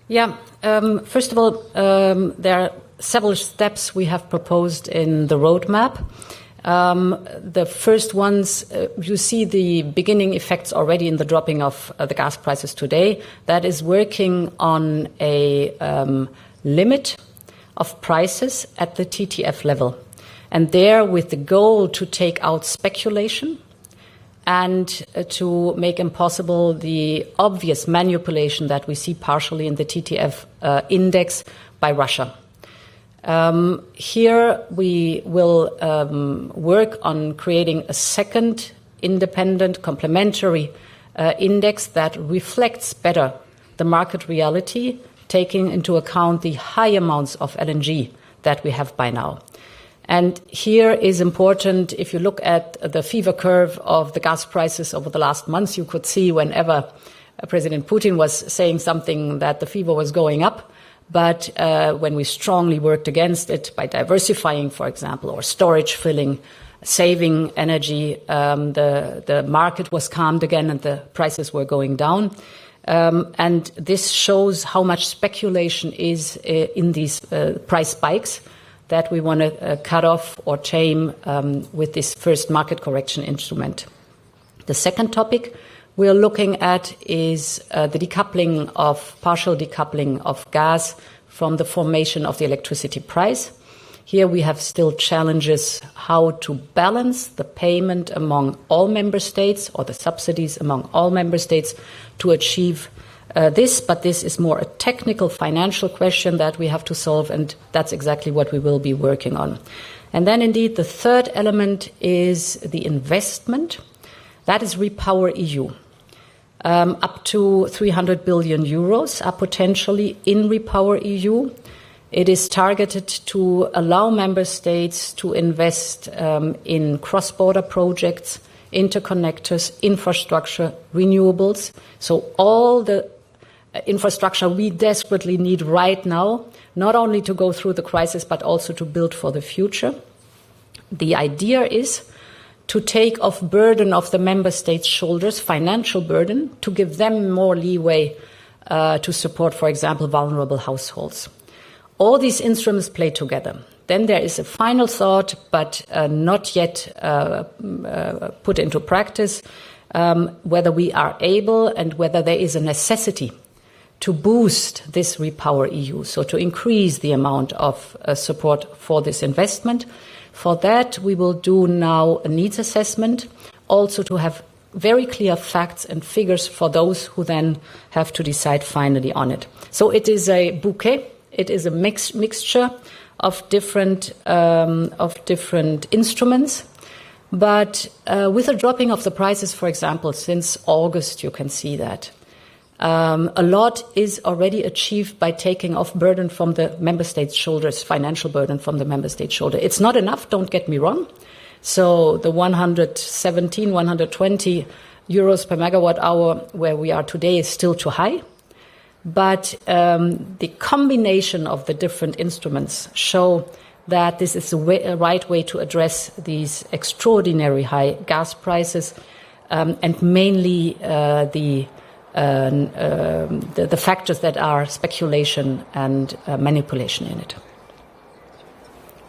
Yeah. First of all, there are several steps we have proposed in the roadmap. The first ones, you see the beginning effects already in the dropping of the gas prices today. That is working on a limit of prices at the TTF level. And there, with the goal to take out speculation and to make impossible the obvious manipulation that we see partially in the TTF index by Russia. Here we will work on creating a second independent complementary index that reflects better the market reality, taking into account the high amounts of LNG that we have by now. And here is important, if you look at the fever curve of the gas prices over the last months, you could see whenever President Putin was saying something that the fever was going up. But when we strongly worked against it by diversifying, for example, or storage filling, saving energy, the market was calmed again and the prices were going down. And this shows how much speculation is in these price spikes that we want to cut off or tame with this first market correction instrument. The second topic we're looking at is the partial decoupling of gas from the formation of the electricity price. Here we have still challenges how to balance the payment among all member states or the subsidies among all member states to achieve this, but this is more a technical financial question that we have to solve, and that's exactly what we will be working on. And then indeed the third element is the investment. That is Repower EU. Up to 300 billion euros are potentially in Repower EU. It is targeted to allow member states to invest in cross-border projects, interconnectors, infrastructure, renewables. So all the infrastructure we desperately need right now, not only to go through the crisis, but also to build for the future. The idea is to take off burden off the member states' shoulders, financial burden, to give them more leeway to support, for example, vulnerable households. All these instruments play together. Then there is a final thought, but not yet put into practice, whether we are able and whether there is a necessity to boost this Repower EU, so to increase the amount of support for this investment. For that, we will do now a needs assessment, also to have very clear facts and figures for those who then have to decide finally on it. So it is a bouquet. It is a mixture of different instruments. But with a dropping of the prices, for example, since August, you can see that. A lot is already achieved by taking off burden from the member states' shoulders, financial burden from the member states' shoulder. It's not enough, don't get me wrong. So the 117, 120 euros per megawatt hour where we are today is still too high. But the combination of the different instruments show that this is a right way to address these extraordinary high gas prices and mainly the factors that are speculation and manipulation in it.